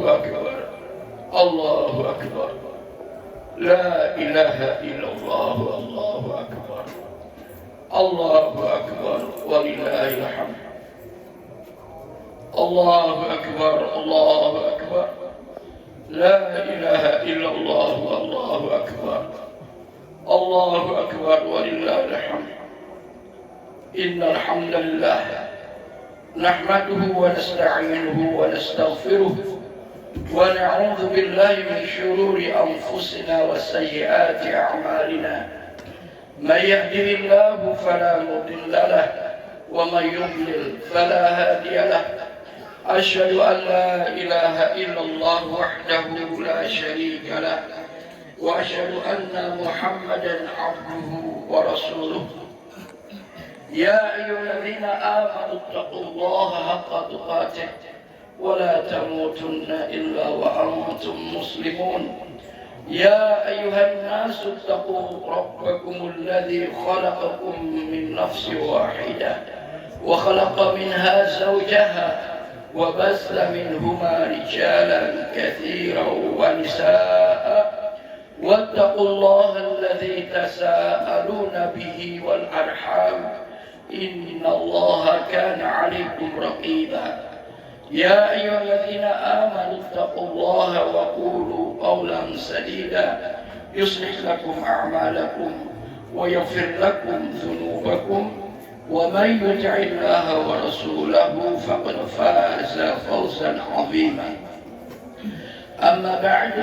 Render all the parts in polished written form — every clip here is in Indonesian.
أكبر الله أكبر لا إله إلا الله الله أكبر الله أكبر ولله الحمد الله أكبر الله أكبر لا إله إلا الله الله أكبر الله أكبر ولله الحمد إن الحمد لله نحمده ونستعينه ونستغفره ونعوذ بالله من شرور أنفسنا وسيئات أعمالنا من يهده الله فلا مضل له ومن يضلل فلا هادي له أشهد أن لا إله إلا الله وحده لا شريك له وأشهد أن محمدا عبده ورسوله يا أيها الذين آمنوا اتقوا الله حق تقاته ولا تموتن إلا وأنتم مسلمون يا أيها الناس اتقوا ربكم الذي خلقكم من نفس واحدة وخلق منها زوجها وبث منهما رجالا كثيرا ونساء واتقوا الله الذي تساءلون به والأرحام إن الله كان عليكم رقيبا يا أيها الذين آمنوا اتقوا الله وقولوا قولا سديدا يصلح لكم أعمالكم ويغفر لكم ذنوبكم ومن يطع الله ورسوله فقد فاز فوزا عظيما أما بعد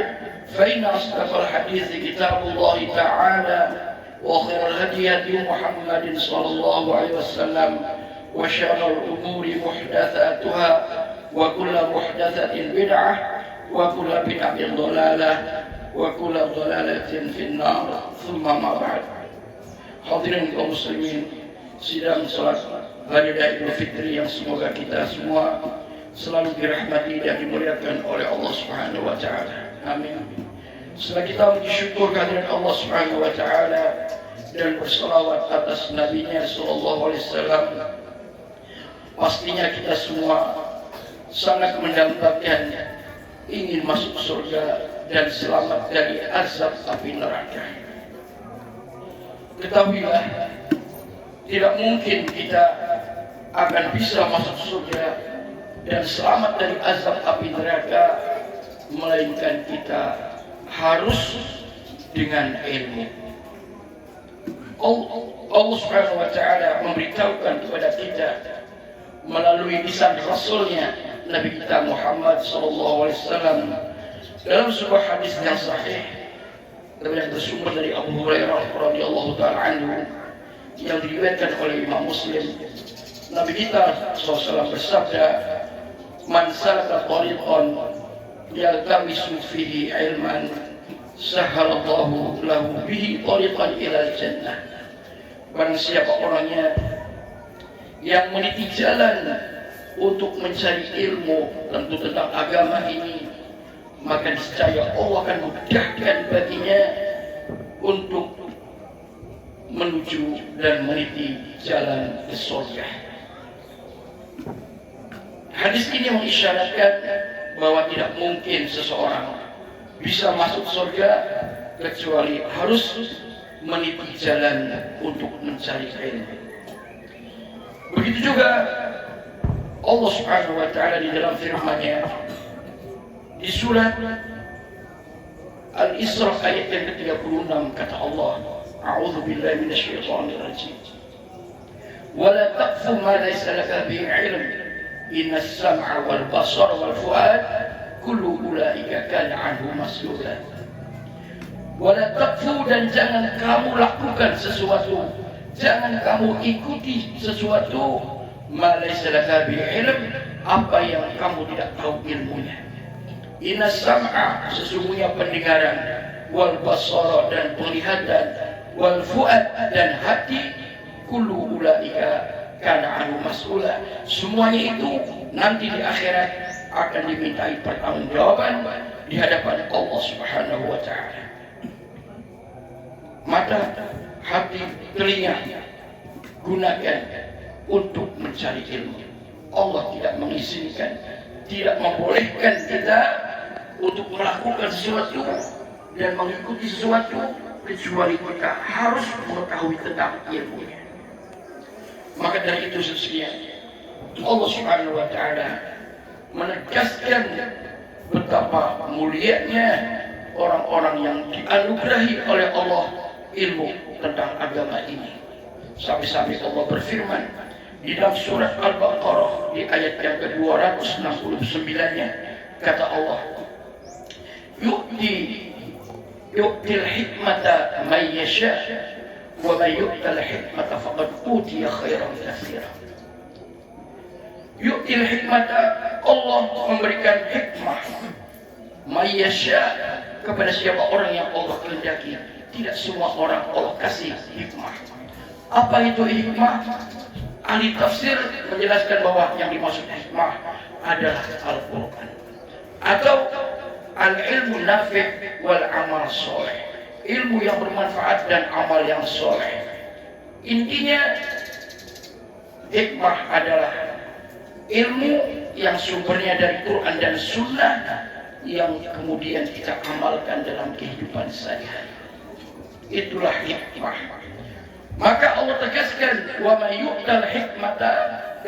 فإن أصدق الحديث كتاب الله تعالى وخير الهدي هدي محمد صلى الله عليه وسلم وشر الأمور محدثاتها وكل محدثة بدعة وكل بدعة ضلالة وكل ضلالة في النار ثم ما بعد. Hadirin kaum muslimin, sidang salat hari raya Idul Fitri yang semoga kita semua selalu dirahmati dan dimuliakan oleh Allah Subhanahu wa taala. Amin. Setelah kita memuji syukur kehadirat Allah Subhanahu wa taala dan berselawat atas nabinya sallallahu alaihi wasallam, pastinya kita semua sangat mendambakan ingin masuk surga dan selamat dari azab api neraka. Ketahuilah, tidak mungkin kita akan bisa masuk surga dan selamat dari azab api neraka melainkan kita harus dengan ilmu. Allah Subhanahu wa taala memberitahukan kepada kita melalui lisan Rasulnya Nabi kita Muhammad sallallahu alaihi wasallam dalam sebuah hadis yang sahih yang bersumber dari Abu Hurairah radhiyallahu taala anhu yang diriwayatkan oleh Imam Muslim. Nabi kita SAW bersabda, "Man salaka tariqan yaltamisu fihi ilman sahhalallahu lahu bihi tariqan ilal jannah." Barang siapa orangnya yang meniti jalan untuk mencari ilmu tentu tentang agama ini, maka niscaya Allah akan mudahkan baginya untuk menuju dan meniti jalan ke surga. Hadis ini mengisyaratkan bahwa tidak mungkin seseorang bisa masuk surga kecuali harus meniti jalan untuk mencari ilmu. Begitu juga Allah Subhanahu wa taala di dalam firman-Nya di surat Al-Isra ayat yang ke-36 kata Allah, "A'udzu billahi minasyaitonir rajim. Wa la taqfu ma laysa laka bihi 'ilm. Innas sam'a wal basara wal fu'ad kullu ulaika kana 'anhu mas'ula." Wa la taqfu, dan jangan kamu lakukan sesuatu, jangan kamu ikuti sesuatu ma laysa laka bihi 'ilm, apa yang kamu tidak tahu ilmunya. Innas sam'a, sesungguhnya pendengaran, wal basara, dan penglihatan, wal fu'ad, dan hati, kullu ulaika kana anhu mas'ula, semuanya itu nanti di akhirat akan dimintai pertanggungjawaban di hadapan Allah Subhanahu wa taala. Mata, hati, telinga gunakan untuk mencari ilmu. Allah tidak mengizinkan, tidak membolehkan kita untuk melakukan sesuatu dan mengikuti sesuatu kecuali kita harus mengetahui tentang ilmunya. Maka dari itu sesungguhnya Allah Subhanahu wa Ta'ala menegaskan betapa mulianya orang-orang yang dianugerahi oleh Allah ilmu tentang agama ini. Sampai-sampai Allah berfirman di dalam surat Al-Baqarah di ayat yang ke-269-nya, kata Allah, yu'til hikmata man yasha wa man yu'tal hikmata faqad utiya khairan katsiran. Yu'til hikmata, Allah memberikan hikmah man yasha kepada siapa orang yang Allah kehendaki. Tidak semua orang Allah kasih hikmah. Apa itu hikmah? Ahli tafsir menjelaskan bahwa yang dimaksud hikmah adalah Al-Quran atau al-ilmu nafi' wal amal soleh, ilmu yang bermanfaat dan amal yang soleh. Intinya hikmah adalah ilmu yang sumbernya dari Quran dan Sunnah yang kemudian kita amalkan dalam kehidupan sehari-hari. Itulah hikmah. Maka Allah tegaskan, wa may yu'tal hikmata,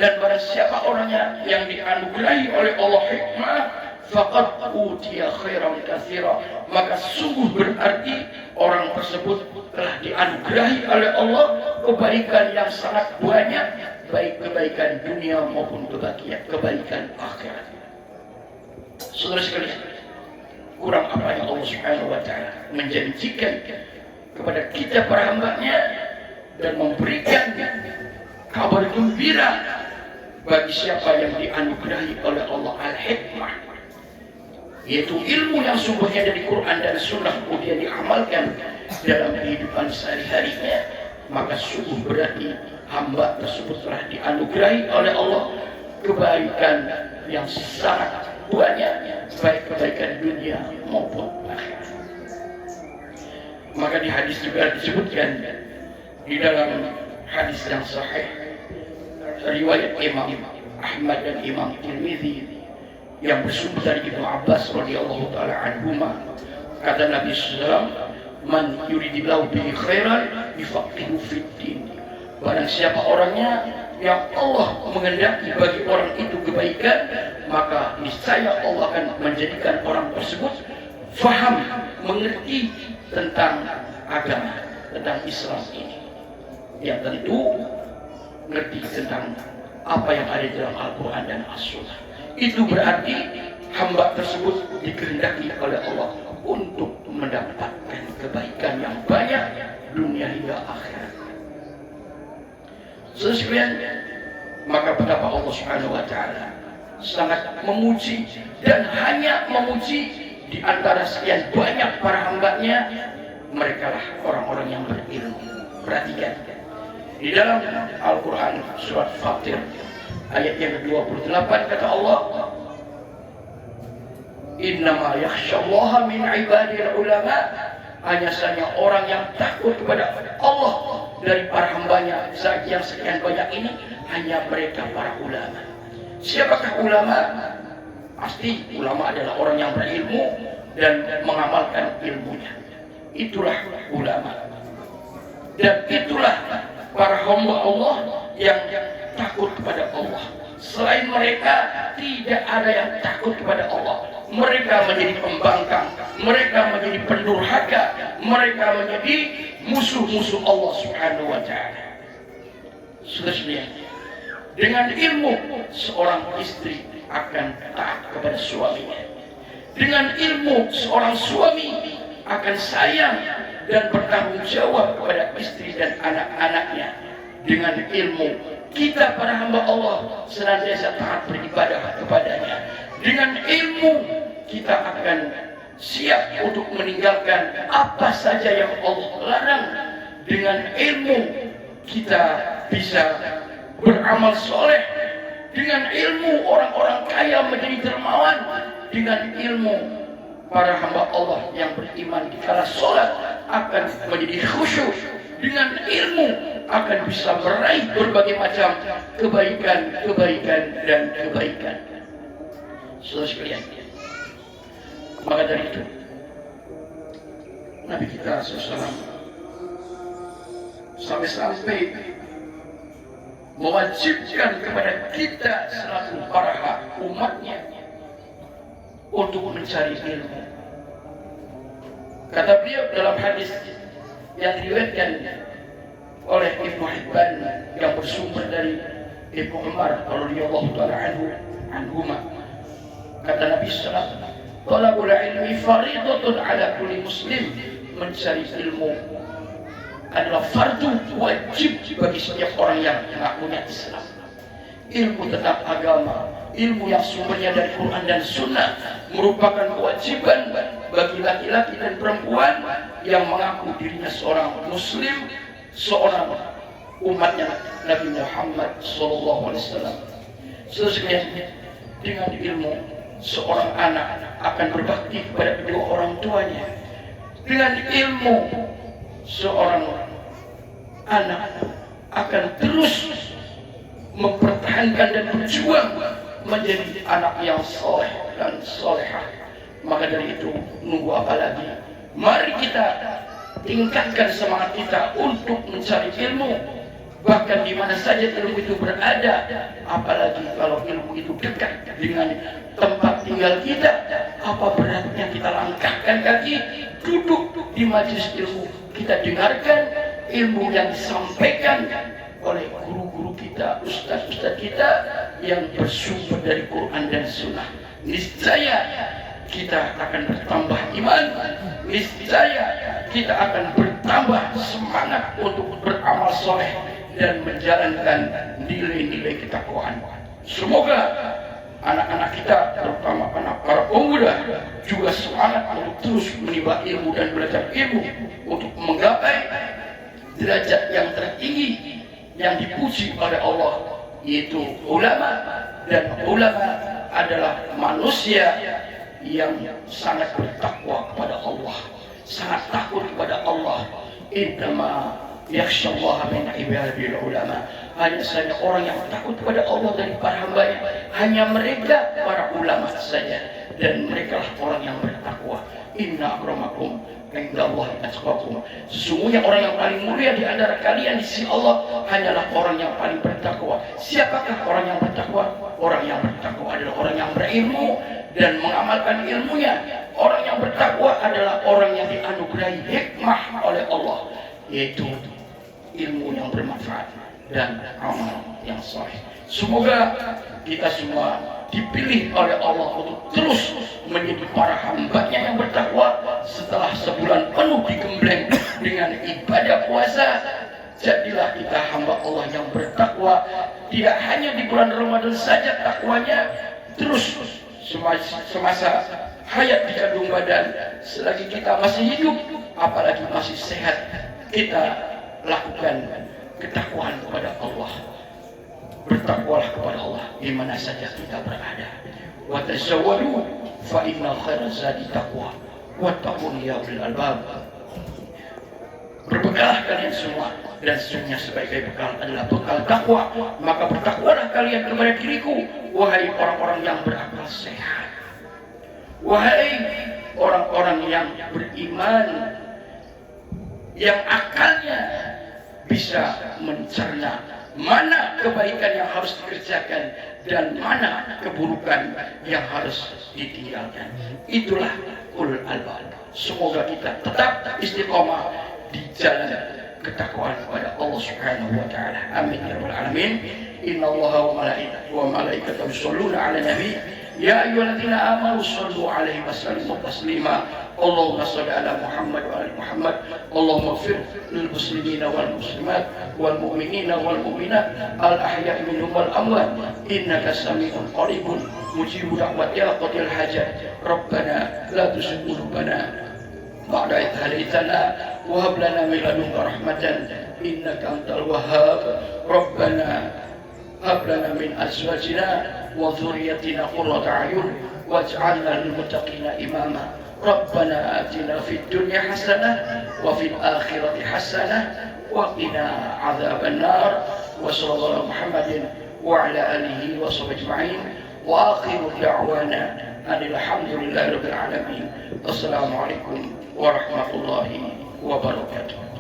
dan barang siapa orangnya yang dianugerahi oleh Allah hikmah, faqad utiya khairan katsira, maka sungguh berarti orang tersebut telah dianugerahi oleh Allah kebaikan yang sangat banyak, baik kebaikan dunia maupun kebaikan akhirat. Saudara sekalian, kurang apa yang Allah Subhanahu wa Ta'ala menjanjikan kepada kita para hamba-Nya dan memberikan kabar gembira bagi siapa yang dianugerahi oleh Allah al-hikmah, yaitu ilmu yang sumbernya dari Quran dan Sunnah kemudian diamalkan dalam kehidupan sehari-harinya, maka sungguh berarti hamba tersebut telah dianugerahi oleh Allah kebaikan yang sangat banyak, baik kebaikan dunia maupun akhirat. Maka di hadis juga disebutkan di dalam hadis yang sahih riwayat Imam Ahmad dan Imam Tirmidzi yang bersumber dari Ibnu Abbas radhiyallahu taala anhuma, kata Nabi SAW, man yuridillahu bihi khairan yufaqihu fid din. Barang siapa orangnya yang Allah menghendaki bagi orang itu kebaikan, maka niscaya Allah akan menjadikan orang tersebut faham, mengerti tentang agama, tentang Islam ini. Yang tentu ngerti tentang apa yang ada dalam Al-Quran dan As-Sunnah. Itu berarti hamba tersebut dikehendaki oleh Allah untuk mendapatkan kebaikan yang banyak dunia hingga akhirat. Sesuai, maka betapa Allah Subhanahu wa Ta'ala sangat memuji dan hanya memuji di antara sekian banyak para hamba-Nya, mereka lah orang-orang yang berilmu. Perhatikan di dalam Al-Quran surat Fatir ayat yang ke-28, kata Allah, innama yakhsyallaha min ibadil ulama, hanya saja orang yang takut kepada Allah dari para hambanya yang sekian banyak ini hanya mereka para ulama. Siapakah ulama? Pasti ulama adalah orang yang berilmu dan mengamalkan ilmunya. Itulah ulama. Dan itulah para hamba Allah yang takut kepada Allah. Selain mereka tidak ada yang takut kepada Allah. Mereka menjadi pembangkang, mereka menjadi pendurhaka, mereka menjadi musuh-musuh Allah Subhanahu wa Ta'ala. Seterusnya, dengan ilmu seorang istri akan taat kepada suaminya. Dengan ilmu seorang suami akan sayang dan bertanggung jawab kepada istri dan anak-anaknya. Dengan ilmu kita para hamba Allah senantiasa taat beribadah kepadanya. Dengan ilmu kita akan siap untuk meninggalkan apa saja yang Allah larang. Dengan ilmu kita bisa beramal soleh. Dengan ilmu orang-orang kaya menjadi dermawan. Dengan ilmu para hamba Allah yang beriman di kala sholat akan menjadi khusyuk. Dengan ilmu akan bisa meraih berbagai macam kebaikan dan kebaikan. Saudara sekalian, Maka dari itu Nabi kita SAW sampai mewajibkan kepada kita selaku para umatnya untuk mencari ilmu. Kata beliau dalam hadis yang diriwayatkan oleh Ibnu Hibban yang bersumber dari Ibnu Umar radhiyallahu taala anhuma, kata Nabi sallallahu alaihi wasallam, "Talabul ilmi fardhatun ala kulli muslim." Mencari ilmu adalah fardu wajib bagi setiap orang yang mengakunya Islam. Ilmu tentang agama, ilmu yang sumbernya dari Quran dan Sunnah merupakan kewajiban bagi laki-laki dan perempuan yang mengaku dirinya seorang Muslim, seorang umatnya Nabi Muhammad SAW. Sesuai dengan ilmu, seorang anak akan berbakti kepada kedua orang tuanya. Dengan ilmu, seorang anak akan terus mempertahankan dan berjuang menjadi anak yang soleh dan solehah. Maka dari itu, nunggu apa lagi? Mari kita tingkatkan semangat kita untuk mencari ilmu, bahkan di mana saja ilmu itu berada. Apalagi kalau ilmu itu dekat dengan tempat tinggal kita, apa beratnya kita langkahkan kaki, duduk di majelis ilmu, kita dengarkan ilmu yang disampaikan oleh guru-guru kita, ustaz-ustaz kita yang bersumber dari Quran dan Sunnah. Niscaya kita akan bertambah iman, niscaya kita akan bertambah semangat untuk beramal soleh dan menjalankan nilai-nilai ketakwaan. Semoga anak-anak kita, terutama para pemuda, juga semangat untuk terus menimba ilmu dan belajar ilmu untuk menggapai derajat yang tertinggi yang dipuji oleh Allah, yaitu ulama. Dan ulama adalah manusia yang sangat bertakwa kepada Allah, sangat takut kepada Allah. Innama yakhsyallaha min ibadil ulama. Hanya saja orang yang takut kepada Allah dari para hambanya, hanya mereka para ulama saja, dan mereka lah orang yang bertakwa. Inna akramakum indallahi atqakum. Sesungguhnya orang yang paling mulia di antara kalian di sisi Allah hanyalah orang yang paling bertakwa. Siapakah orang yang bertakwa? Orang yang bertakwa adalah orang yang berilmu dan mengamalkan ilmunya. Orang yang bertakwa adalah orang yang dianugerahi hikmah oleh Allah, yaitu ilmu yang bermanfaat dan amal yang saleh. Semoga kita semua dipilih oleh Allah untuk terus menjadi para hambanya yang bertakwa. Setelah sebulan penuh digembleng dengan ibadah puasa, jadilah kita hamba Allah yang bertakwa. Tidak hanya di bulan Ramadan saja takwanya, terus semasa hayat di kandung badan, selagi kita masih hidup, apalagi masih sehat, kita lakukan ketakwaan kepada Allah. Bertakwalah kepada Allah di mana saja kita berada. Wa tazawwadu fa inna khairaz zadi taqwa wattaqun ya ulil albab. Berbekalah kalian semua, dan sesungguhnya sebaik-baik bekal adalah bekal takwa. Maka bertakwalah kalian kepada diriku, wahai orang-orang yang berakal sehat, wahai orang-orang yang beriman, yang akalnya bisa mencerna mana kebaikan yang harus dikerjakan dan mana keburukan yang harus ditinggalkan. Itulah ulul albab. Semoga kita tetap istiqomah di jalan ketakwaan kepada Allah Subhanahu wa taala. Amin ya rabbal alamin. Innallaha wa malaikatahu yusholluna 'alan nabi ya ayyuhalladzina amanu shollu 'alaihi wa sallimu taslima. Allahumma shalli ala Muhammad wa ali Muhammad. Allahumma ighfir lil muslimina wal muslimat wal mu'minina wal mu'minat al ahya'i minhum wal amwat innaka sami'un qaribun mujibu da'wati qadil hajat. Rabbana la tuzigh qulubana ba'da idh hadaytana wa hab lana min ladunka rahmatan innaka antal wahhab. Rabbana hab lana min azwajina wa dhurriyyatina qurrata a'yun waj'alna lil muttaqina imama. Rabbana atina fid dunya hasanah wa fil akhirati hasanah wa qina adzaban nar. Wa sallallahu Muhammadin wa ala alihi wa sahbihi ajma'in. Wa akhiru da'wana alhamdulillahirabbil alamin. Wassalamualaikum warahmatullahi wabarakatuh.